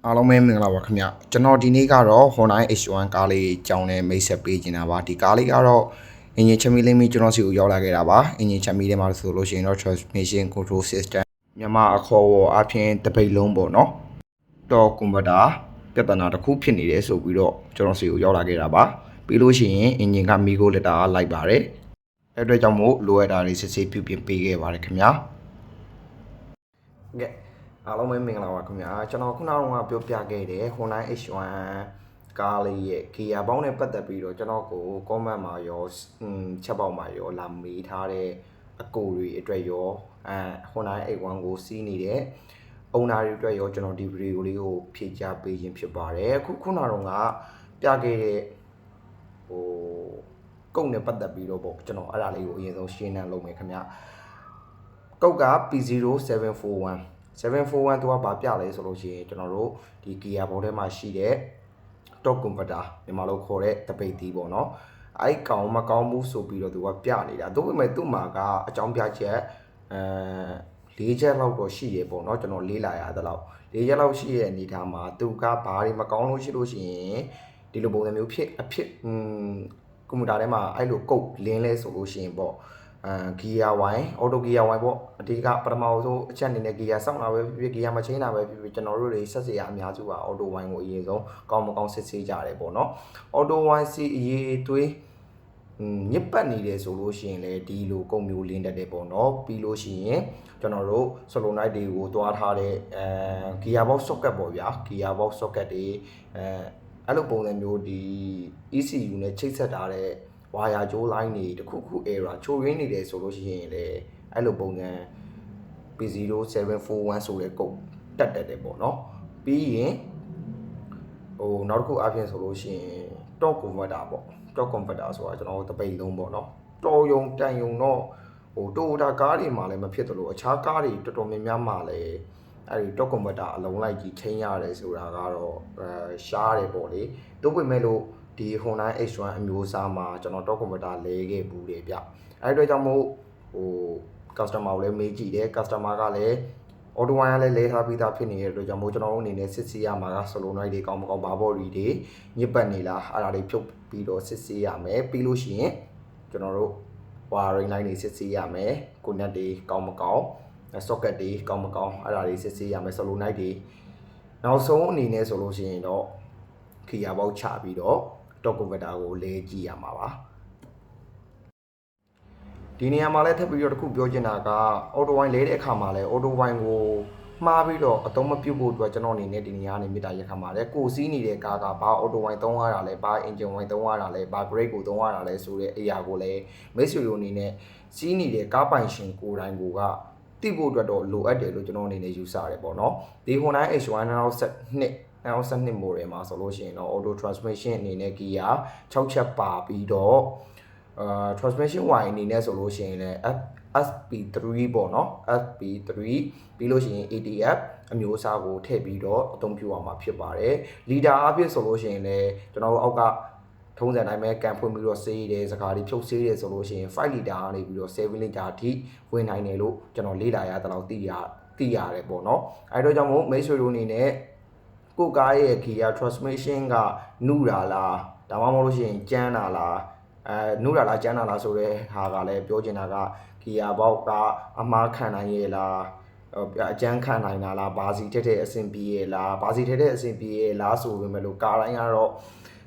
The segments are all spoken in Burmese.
အားလုံးပဲမင်္ဂလာပါခင်ဗျကျွန်တော်ဒီနေ့ကတော့ Honda H1 ကားလေးကြောင်းနဲ့မိတ်ဆက်ပေးနေတာပါဒီကားလေးကတော့အင်ဂျင်ချက်မီလေးမီကျွန်တော်စီကိုရောက်လာခဲ့တာပါအင်ဂျင်ချက်မီထဲမှာဆိုလို့ရှိရင်တော့ transmission control system မြန်မာအခေါ်အပြင်တပိတ်လုံးပေါ့နော်တော့ကွန်ပျူတာပြဿနာတစ်ခုဖြစ်နေတယ်ဆိုပြီးတော့ကျွန်တော်စီကိုရောက်လာခဲ့တာပါပြီးလို့ရှိရင်အင်ဂျင်ကမီကိုလက်တာလိုက်ပါတယ်အဲ့အတွက်ကြောင့်မို့လိုအပ်တာတွေစစ်ဆေးပြုပြင်ပေးခဲ့ပါတယ်ခင်ဗျာကဲအားလုံးပဲမင်္ဂလာပါခင်ဗျာကျွန်တော်ခုနကပြောပြခဲ့တဲ့ Honda H1 ကားလေးရဲ့ gear ပေါင်းနဲ့ပတ်သက်ပြီးတော့ကျွန်တော်ကို comment မှာရောချက်ပေါက်မှာရောလာမေးထားတဲ့အကိုတွေအတွက်ရောHonda H1 ကိုစီးနေတဲ့ owner တွေအတွက်ရောကျွန်တော်ဒီ video လေးကိုဖြည့်ချပေးခြင်းဖြစ်ပါတယ်ခုနကတော့ပြခဲ့တဲ့ကုတ်နဲ့ပတ်သက်ပြီးတော့ပေါ့ကျွန်တော်အဲ့ဒါလေးကိုအရင်ဆုံးရှင်းနှံလုပ်မယ်ခင်ဗျာကုတ်က P0741 741 သူကဘာပြလဲဆိုလို့ရှိရင်ကျွန်တော်တို့ဒီ gear ဘောထဲမှာရှိတဲ့ top converter မြန်မာလိုခေါ်တဲ့တပိတ်သီးပေါ့နော်အဲ့ကောင်မကောင်းဘူးဆိုပြီးတော့သူကပြနေတာဒါပေမဲ့သူ့မှာကအကြောင်းပြချက်၄ချက်လောက်တော့ရှိရပေါ့နော်ကျွန်တော်လေးလာရတဲ့လောက်၄ချက်လောက်ရှိရဲ့အနေထားမှာသူကဘာတွေမကောင်းလို့ရှိလို့ရှိရင်ဒီလိုပုံစံမျိုးဖြစ်ကွန်ပျူတာထဲမှာအဲ့လိုကုတ်လင်းလဲဆိုလို့ရှိရင်ပေါ့gear wine auto gear wine ပေါ့အဓိကပထမဆုံးအချက်အနေနဲ့ gear စောင့်တာပဲဖြစ်ဖြစ် gear မချင်းတာပဲဖြစ်ဖြစ်ကျွန်တော်တို့တွေဆက်စရာအများစုက auto wine ကိုအရင်ဆုံးကောင်းမကောင်းစစ်ဆေးကြတယ်ပေါ့နော် auto wine စီအရေးသွေးညစ်ပတ်နေတယ်ဆိုလို့ရှိရင်လည်းဒီလိုကုံမျိုးလင်းတတ်တယ်ပေါ့နော်ပြီးလို့ရှိရင်ကျွန်တော်တို့ solenoid တွေကိုတွားထားတဲ့gear box socket ပေါ့ဗျာ gear box socket တွေအဲ့လိုပုံစံမျိုးဒီ ECU နဲ့ချိတ်ဆက်ထားတဲ့ဝါယာကြိုးလိုင်းတွေတခုခု error ချိုးရင်းနေတယ်ဆိုလို့ရှိရင်လေအဲ့လိုပုံစံ P0741 ဆိုတဲ့ကုတ်တက်တယ်ပေါ့နော်ပြီးရင်နောက်တစ်ခုအပြင်ဆိုလို့ရှိရင် top converter ပေါ့ top converter ဆိုတာကျွန်တော်တို့တပိတ်လုံးပေါ့နော်တော်ယုံတန်ယုံတော့Toyota ကားတွေမှာလည်းမဖြစ်သလိုအခြားကားတွေတော်တော်များများမှာလည်းအဲ့ဒီ top converter အလုံးလိုက်ကြီးချိန်ရတယ်ဆိုတာကတော့ရှားတယ်ပေါ့လေတို့ပေမဲ့လို့ဒီ Honda H1 အမျိုးအစားမှာကျွန်တော် top converter လဲခဲ့ဘူးတယ်ဗျအဲ့အတွက်ကြောင့်မို့customer ကိုလည်းမေးကြည့်တယ် customer ကလည်း auto wine ကလည်းလဲထားပြီးသားဖြစ်နေတဲ့အတွက်ကြောင့်မို့ကျွန်တော်တို့အနေနဲ့စစ်ဆေးရမှာက solenoid တွေကောင်းမကောင်းဘာဘော်တွေညစ်ပတ်နေလားအဲ့ဒါတွေဖြုတ်ပြီးတော့စစ်ဆေးရမယ်ပြီးလို့ရှိရင်ကျွန်တော်တို့ wiring line တွေစစ်ဆေးရမယ် connect တွေကောင်းမကောင်း socket တွေကောင်းမကောင်းအဲ့ဒါတွေစစ်ဆေးရမယ် solenoid တွေနောက်ဆုံးအနေနဲ့ဆိုလို့ရှိရင်တော့ gear box ချပြီးတော့ top converter ကိုလဲကြည့်ရမှာပါဒီနေရာမှာလည်းထပ်ပြီးတော့တခုပြောချင်တာက auto wine လဲတဲ့အခါမှာလည်း auto wine ကိုမှားပြီးတော့အသုံးမပြုဖို့အတွက်ကျွန်တော်အနေနဲ့ဒီနေရာကနေမေတ္တာရက်ခံပါတယ်ကိုစီးနေတဲ့ကားကဘာ auto wine သုံးရတာလဲဘာ engine wine သုံးရတာလဲဘာ brake ကိုသုံးရတာလဲဆိုတဲ့အရာကိုလည်းမိတ်ဆွေတို့အနေနဲ့စီးနေတဲ့ကားပိုင်ရှင်ကိုယ်တိုင်ကသိဖို့အတွက်တော့လိုအပ်တယ်လို့ကျွန်တော်အနေနဲ့ယူဆရတယ်ပေါ့နော်ဒီ Honda H1 2012 model မှာဆိုလို့ရှိရင်တော့ auto transmission အနေနဲ့ gear 6ချက်ပါပြီးတော့transmission wire အနေနဲ့ဆိုလို့ရှိရင်လည်း FP3 ပေါ့နော် FP3 ပြီးလို့ရှိရင် ATF အမျိုးအစားကိုထည့်ပြီးတော့အသုံးပြုရမှာဖြစ်ပါတယ်လီတာအဖြစ်ဆိုလို့ရှိရင်လည်းကျွန်တော်တို့အောက်ကထုံးစံတိုင်းပဲကန်ဖွင့်ပြီးတော့ဆေးတယ်စကားတွေဖြုတ်ဆေးတယ်ဆိုလို့ရှိရင်5လီတာကနေပြီးတော့7လီတာအထိဝင်နိုင်တယ်လို့ကျွန်တော်လေ့လာရတဲ့လောက်သိရတယ်ပေါ့နော်အဲ့တော့ကြောင့်မို့မိတ်ဆွေတို့အနေနဲ့ကိုကားရဲ့ gear transmission ကနုတာလားဒါမှမဟုတ်လို့ရှိရင်ကျန်းတာလားနုတာလားကျန်းတာလားဆိုတဲ့ဟာကလည်းပြောချင်တာက gear box ကအမှားခံနိုင်ရဲ့လားအကျန်းခံနိုင်တာလားဘာစီထက်တဲ့အဆင်ပြေရဲ့လားဘာစီထက်တဲ့အဆင်ပြေရဲ့လားဆိုပေမဲ့လို့ကားတိုင်းကတော့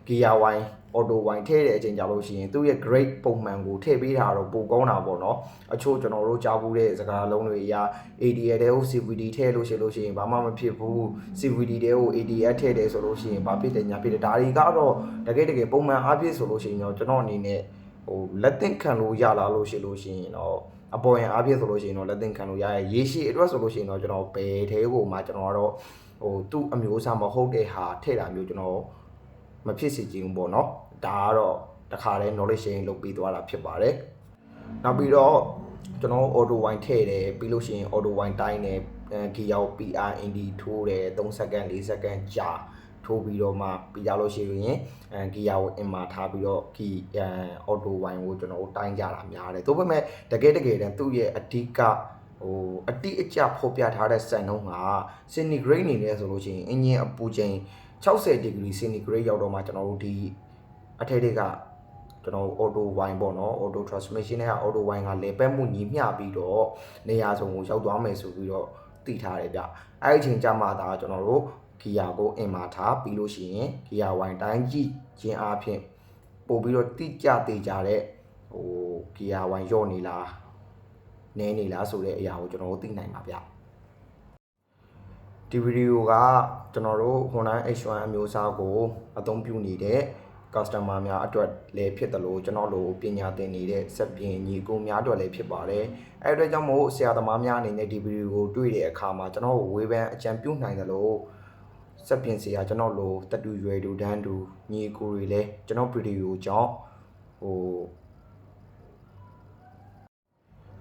gear wine auto wine ထည့်တဲ့အချိန်ကြလို့ရှိရင်သူ့ရဲ့ grade ပုံမှန်ကိုထည့်ပေးတာတော့ပိုကောင်းတာပေါ့နော်အချို့ကျွန်တော်တို့ကြားဘူးတဲ့စကားလုံးတွေအရာ ADL တဲ့ကို CVD ထည့်လို့ရှိရင်ဘာမှမဖြစ်ဘူး CVD တဲ့ကို ADL ထည့်တယ်ဆိုလို့ရှိရင်ဘာဖြစ်တယ်ညာဖြစ်တယ်ဒါတွေကတော့တကယ်ပုံမှန်အားဖြင့်ဆိုလို့ရှိရင်တော့ကျွန်တော်အနေနဲ့လက်သင့်ခံလို့ရလာလို့ရှိလို့ရှိရင်တော့အပေါ်ရင်အားဖြင့်ဆိုလို့ရှိရင်တော့လက်သင့်ခံလို့ရရဲ့ရေရှည်အတွက်ဆိုလို့ရှိရင်တော့ကျွန်တော်ဘယ်ထဲကိုမှကျွန်တော်ကတော့သူ့အမျိုးအစားမဟုတ်တဲ့ဟာထည့်တာမျိုးကျွန်တော်မဖြစ်စေချင်ဘူးပေါ့နော်ဒါကတော့တခါတည်း knowledge sharing လုပ်ပြီးသွားတာဖြစ်ပါတယ်နောက်ပြီးတော့ကျွန်တော် auto wine ထည့်တယ်ပြီးလို့ရှိရင် auto wine တိုင်းတယ်gear PRND ထိုးတယ်3စက္ကန့်4စက္ကန့်ကြာထိုးပြီးတော့မှပြီးကြလို့ရှိရင်gear ကို in မှာထားပြီးတော့ key auto wine ကိုကျွန်တော်တို့တိုင်းကြတာများတယ်ဒါပေမဲ့တကယ်တမ်းသူ့ရဲ့အဓိက အတိအကျဖော်ပြထားတဲ့စံနှုန်းက centigrade အနေနဲ့ဆိုလို့ရှိရင်အငင်းအပူချိန်60 degree centigrade ရောက်တော့မှကျွန်တော်တို့ဒီအထက်တွေကကျွန်တော် auto wine ပေါ့နော် auto transmission နဲ့ auto wine ကလေပတ်မှုညီမျှပြီးတော့နေရာစုံကိုရောက်သွားမယ်ဆိုပြီးတော့သိထားတယ်ဗျအဲ့ဒီအချိန်ကျမှဒါကျွန်တော်တို့ဂီယာကိုအင်မာထားပြီးလို့ရှိရင်ဂီယာဝိုင်တိုင်းကြည့်ခြင်းအပြင်ပို့ပြီးတော့တိကျသေးကြတဲ့ဂီယာဝိုင်ရော့နေလားနည်းနေလားဆိုတဲ့အရာကိုကျွန်တော်တို့သိနိုင်ပါဗျဒီဗီဒီယိုကကျွန်တော်တို့ Honda H1 အမျိုးအစားကိုအသုံးပြုနေတဲ့ customer များအတွက်လည်းဖြစ်တယ်လို့ကျွန်တော်တို့ပညာသင်နေတဲ့စက်ပြင်ညီကိုများအတွက်လည်းဖြစ်ပါတယ်အဲ့အတွက်ကြောင့်မို့ဆရာသမားများအနေနဲ့ဒီဗီဒီယိုကိုတွေ့တဲ့အခါမှာကျွန်တော်တို့ဝေဖန်အကြံပြုနိုင်တယ်လို့စက်ပြင်ဆရာကျွန်တော်တို့တတူရွယ်တို့တန်းတူညီကိုတွေလည်းကျွန်တော်ဗီဒီယိုကြောင့်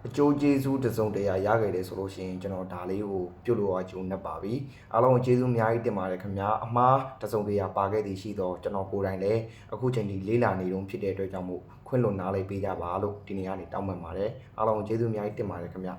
အကျိုးကျေးဇူးတစုံတရာရခဲ့တယ်ဆိုလို့ရှိရင်ကျွန်တော်ဒါလေးကိုပြုတ်လို့အကျိုးနဲ့ပါပြီအားလုံးကျေးဇူးအများကြီးတင်ပါတယ်ခင်ဗျာအမှားတစုံတရာပါခဲ့သည်ရှိတော့ကျွန်တော်ကိုယ်တိုင်လည်းအခုချိန်ဒီလေးလာနေတုန်းဖြစ်တဲ့အတွက်ကြောင့်မို့ခွင့်လွန်နားလိုက်ပေးကြပါလို့ဒီနေ့ကနေတောင်းပန်ပါတယ်အားလုံးကျေးဇူးအများကြီးတင်ပါတယ်ခင်ဗျာ